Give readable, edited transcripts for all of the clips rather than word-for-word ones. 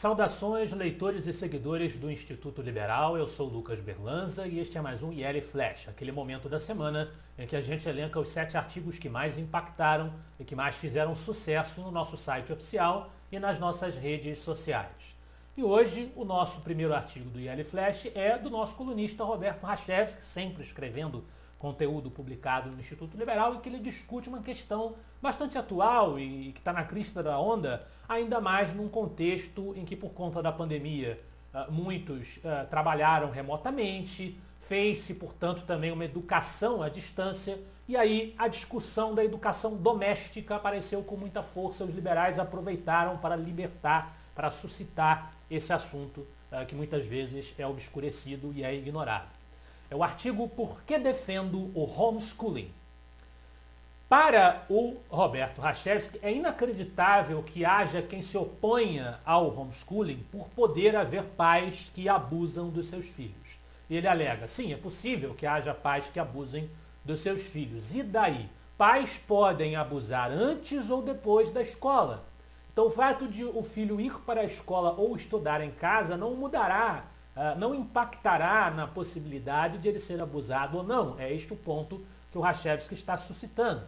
Saudações, leitores e seguidores do Instituto Liberal. Eu sou Lucas Berlanza e este é mais um IL Flash, aquele momento da semana em que a gente elenca os 7 artigos que mais impactaram e que mais fizeram sucesso no nosso site oficial e nas nossas redes sociais. E hoje o nosso primeiro artigo do IL Flash é do nosso colunista Roberto Rachevski, sempre escrevendo conteúdo publicado no Instituto Liberal, e que ele discute uma questão bastante atual e que está na crista da onda, ainda mais num contexto em que, por conta da pandemia, muitos trabalharam remotamente, fez-se, portanto, também uma educação à distância, e aí a discussão da educação doméstica apareceu com muita força. Os liberais aproveitaram para libertar, para suscitar esse assunto que muitas vezes é obscurecido e é ignorado. É o artigo Por que defendo o homeschooling? Para o Roberto Rachevski, é inacreditável que haja quem se oponha ao homeschooling por poder haver pais que abusam dos seus filhos. E ele alega, sim, é possível que haja pais que abusem dos seus filhos. E daí? Pais podem abusar antes ou depois da escola. Então o fato de o filho ir para a escola ou estudar em casa não mudará, não impactará na possibilidade de ele ser abusado ou não. É este o ponto que o Rachevski está suscitando.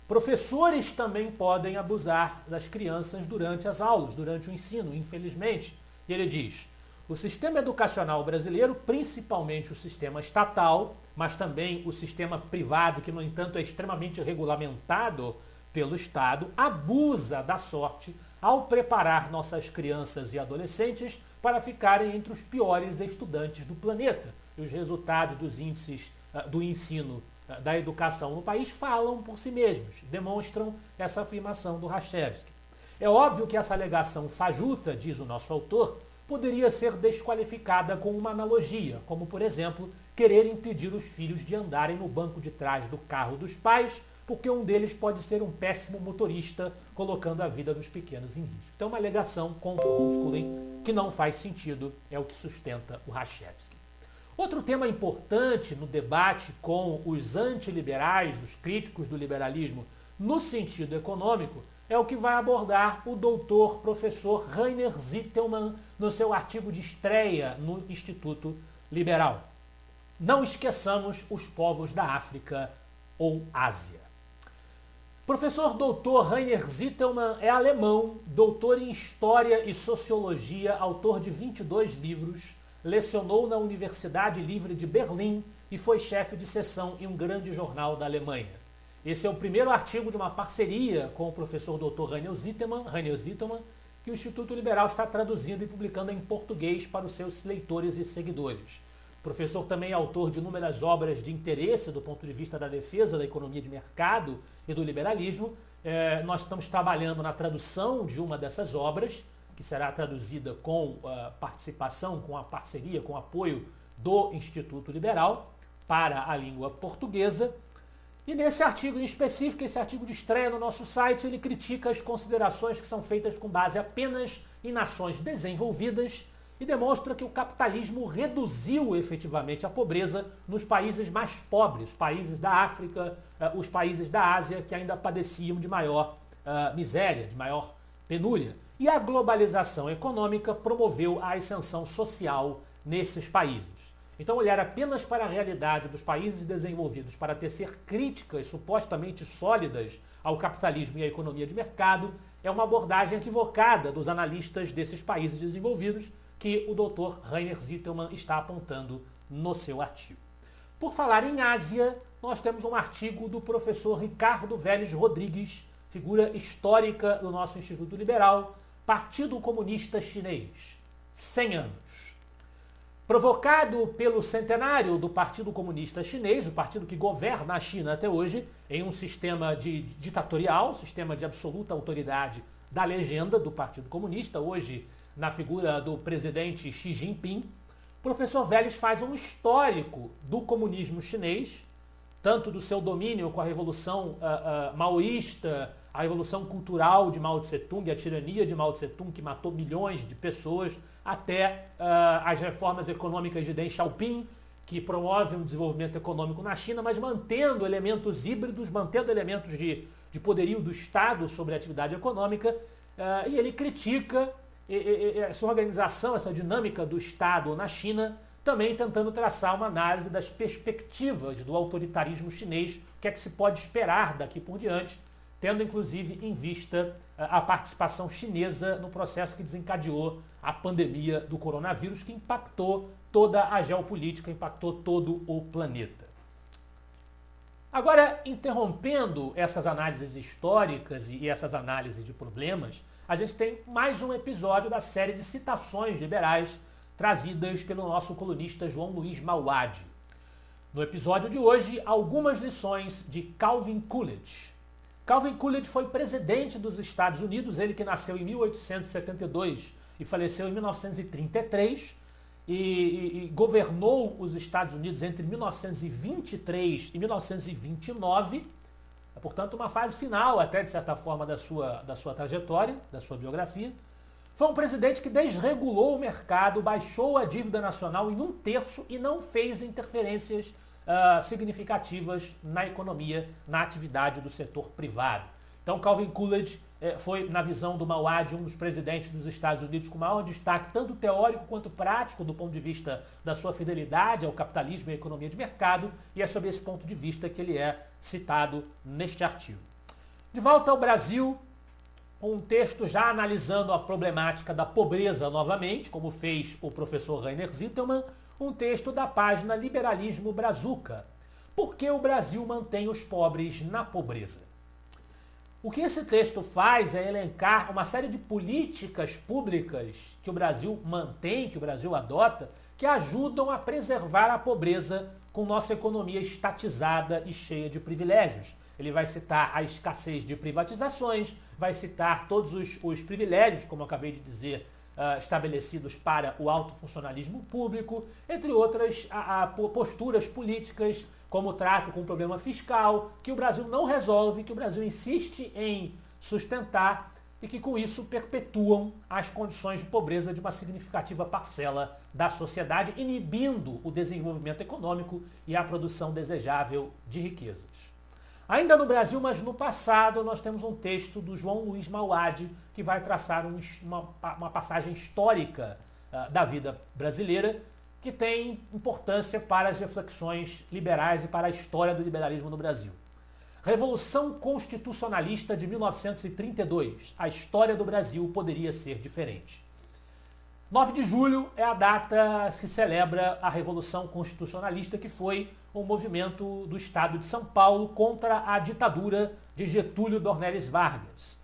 Professores também podem abusar das crianças durante as aulas, durante o ensino, infelizmente. E ele diz, o sistema educacional brasileiro, principalmente o sistema estatal, mas também o sistema privado, que no entanto é extremamente regulamentado pelo Estado, abusa da sorte ao preparar nossas crianças e adolescentes para ficarem entre os piores estudantes do planeta. E os resultados dos índices do ensino da educação no país falam por si mesmos, demonstram essa afirmação do Rachevski. É óbvio que essa alegação fajuta, diz o nosso autor, poderia ser desqualificada com uma analogia, como, por exemplo, querer impedir os filhos de andarem no banco de trás do carro dos pais, porque um deles pode ser um péssimo motorista, colocando a vida dos pequenos em risco. Então, uma alegação contra o homeschooling que não faz sentido, é o que sustenta o Rachevski. Outro tema importante no debate com os antiliberais, os críticos do liberalismo, no sentido econômico, é o que vai abordar o doutor professor Rainer Zitelmann no seu artigo de estreia no Instituto Liberal. Não esqueçamos os povos da África ou Ásia. Professor doutor Rainer Zitelmann é alemão, doutor em História e Sociologia, autor de 22 livros, lecionou na Universidade Livre de Berlim e foi chefe de seção em um grande jornal da Alemanha. Esse é o primeiro artigo de uma parceria com o professor doutor Rainer Zitelmann, que o Instituto Liberal está traduzindo e publicando em português para os seus leitores e seguidores. O professor também é autor de inúmeras obras de interesse do ponto de vista da defesa da economia de mercado e do liberalismo. Nós estamos trabalhando na tradução de uma dessas obras, que será traduzida com a participação, com a parceria, com o apoio do Instituto Liberal para a língua portuguesa. E nesse artigo em específico, esse artigo de estreia no nosso site, ele critica as considerações que são feitas com base apenas em nações desenvolvidas e demonstra que o capitalismo reduziu efetivamente a pobreza nos países mais pobres, os países da África, os países da Ásia, que ainda padeciam de maior miséria, de maior penúria. E a globalização econômica promoveu a ascensão social nesses países. Então, olhar apenas para a realidade dos países desenvolvidos para tecer críticas supostamente sólidas ao capitalismo e à economia de mercado é uma abordagem equivocada dos analistas desses países desenvolvidos que o Dr. Rainer Zitelmann está apontando no seu artigo. Por falar em Ásia, nós temos um artigo do professor Ricardo Vélez Rodrigues, figura histórica do nosso Instituto Liberal, Partido Comunista Chinês, 100 anos. Provocado pelo centenário do Partido Comunista Chinês, o partido que governa a China até hoje, em um sistema ditatorial, sistema de absoluta autoridade da legenda do Partido Comunista, hoje na figura do presidente Xi Jinping, o professor Vélez faz um histórico do comunismo chinês, tanto do seu domínio com a Revolução Maoísta, a Revolução Cultural de Mao Tse-tung, a tirania de Mao Tse-tung, que matou milhões de pessoas, até as reformas econômicas de Deng Xiaoping, que promovem o desenvolvimento econômico na China, mas mantendo elementos híbridos, mantendo elementos de poderio do Estado sobre a atividade econômica, e ele critica essa organização, essa dinâmica do Estado na China, também tentando traçar uma análise das perspectivas do autoritarismo chinês, o que é que se pode esperar daqui por diante, tendo inclusive em vista a participação chinesa no processo que desencadeou a pandemia do coronavírus, que impactou toda a geopolítica, impactou todo o planeta. Agora, interrompendo essas análises históricas e essas análises de problemas, a gente tem mais um episódio da série de citações liberais trazidas pelo nosso colunista João Luiz Mauad. No episódio de hoje, algumas lições de Calvin Coolidge. Calvin Coolidge foi presidente dos Estados Unidos, ele que nasceu em 1872 e faleceu em 1933, e governou os Estados Unidos entre 1923 e 1929, portanto uma fase final até de certa forma da sua trajetória, da sua biografia. Foi um presidente que desregulou o mercado, baixou a dívida nacional em 1/3 e não fez interferências significativas na economia, na atividade do setor privado. Então Calvin Coolidge foi, na visão do Mauad, um dos presidentes dos Estados Unidos com maior destaque, tanto teórico quanto prático, do ponto de vista da sua fidelidade ao capitalismo e à economia de mercado, e é sob esse ponto de vista que ele é citado neste artigo. De volta ao Brasil, um texto já analisando a problemática da pobreza novamente, como fez o professor Rainer Zitelmann, um texto da página Liberalismo Brazuca. Por que o Brasil mantém os pobres na pobreza? O que esse texto faz é elencar uma série de políticas públicas que o Brasil mantém, que o Brasil adota, que ajudam a preservar a pobreza com nossa economia estatizada e cheia de privilégios. Ele vai citar a escassez de privatizações, vai citar todos os privilégios, como eu acabei de dizer, estabelecidos para o alto funcionalismo público, entre outras posturas políticas, como o trato com o problema fiscal, que o Brasil não resolve, que o Brasil insiste em sustentar e que com isso perpetuam as condições de pobreza de uma significativa parcela da sociedade, inibindo o desenvolvimento econômico e a produção desejável de riquezas. Ainda no Brasil, mas no passado, nós temos um texto do João Luiz Mauad que vai traçar uma passagem histórica da vida brasileira que tem importância para as reflexões liberais e para a história do liberalismo no Brasil. Revolução Constitucionalista de 1932. A história do Brasil poderia ser diferente. 9 de julho é a data que celebra a Revolução Constitucionalista, que foi um movimento do Estado de São Paulo contra a ditadura de Getúlio Dornelles Vargas.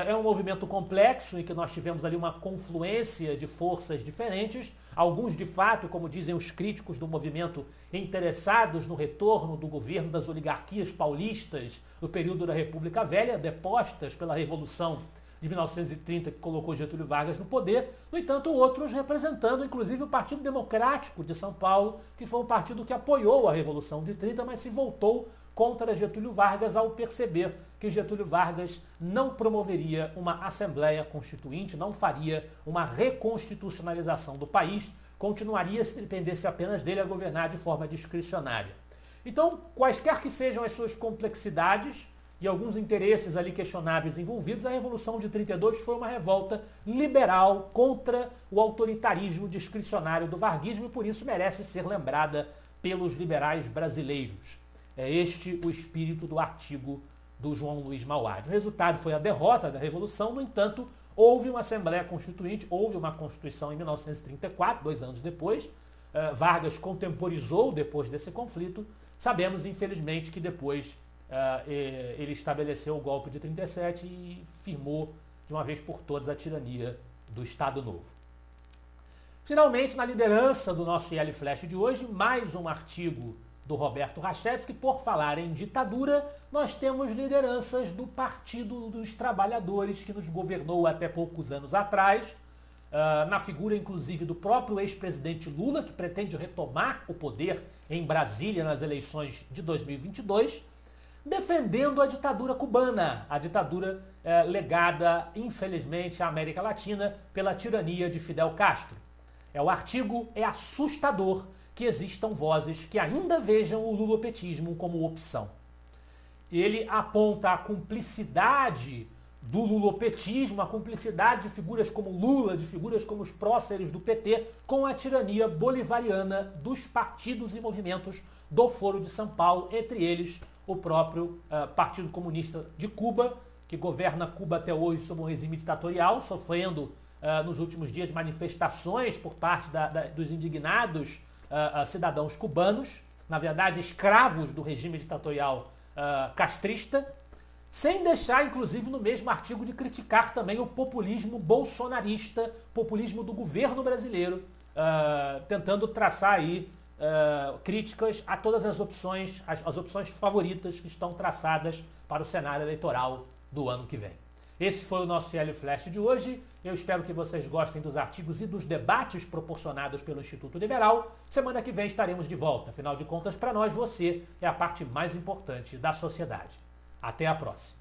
É um movimento complexo em que nós tivemos ali uma confluência de forças diferentes, alguns de fato, como dizem os críticos do movimento, interessados no retorno do governo das oligarquias paulistas no período da República Velha, depostas pela Revolução de 1930, que colocou Getúlio Vargas no poder. No entanto, outros representando, inclusive, o Partido Democrático de São Paulo, que foi um partido que apoiou a Revolução de 30, mas se voltou contra Getúlio Vargas ao perceber que Getúlio Vargas não promoveria uma Assembleia Constituinte, não faria uma reconstitucionalização do país, continuaria, se dependesse apenas dele, a governar de forma discricionária. Então, quaisquer que sejam as suas complexidades e alguns interesses ali questionáveis envolvidos, a Revolução de 32 foi uma revolta liberal contra o autoritarismo discricionário do varguismo e por isso merece ser lembrada pelos liberais brasileiros. É este o espírito do artigo do João Luiz Mauad. O resultado foi a derrota da Revolução, no entanto, houve uma Assembleia Constituinte, houve uma Constituição em 1934, 2 anos depois. Vargas contemporizou depois desse conflito. Sabemos, infelizmente, que depois ele estabeleceu o golpe de 37 e firmou de uma vez por todas a tirania do Estado Novo. Finalmente, na liderança do nosso IL Flash de hoje, mais um artigo do Roberto Rachevski. Por falar em ditadura, nós temos lideranças do Partido dos Trabalhadores, que nos governou até poucos anos atrás, na figura inclusive do próprio ex-presidente Lula, que pretende retomar o poder em Brasília nas eleições de 2022, defendendo a ditadura cubana, a ditadura legada, infelizmente, à América Latina pela tirania de Fidel Castro. O artigo é assustador que existam vozes que ainda vejam o lulopetismo como opção. Ele aponta a cumplicidade do lulopetismo, a cumplicidade de figuras como Lula, de figuras como os próceres do PT, com a tirania bolivariana dos partidos e movimentos do Foro de São Paulo, entre eles o próprio Partido Comunista de Cuba, que governa Cuba até hoje sob um regime ditatorial, sofrendo nos últimos dias manifestações por parte dos indignados cidadãos cubanos, na verdade escravos do regime ditatorial castrista, sem deixar, inclusive, no mesmo artigo de criticar também o populismo bolsonarista, populismo do governo brasileiro, tentando traçar aí críticas a todas as opções, as opções favoritas que estão traçadas para o cenário eleitoral do ano que vem. Esse foi o nosso IL Flash de hoje. Eu espero que vocês gostem dos artigos e dos debates proporcionados pelo Instituto Liberal. Semana que vem estaremos de volta. Afinal de contas, para nós, você é a parte mais importante da sociedade. Até a próxima.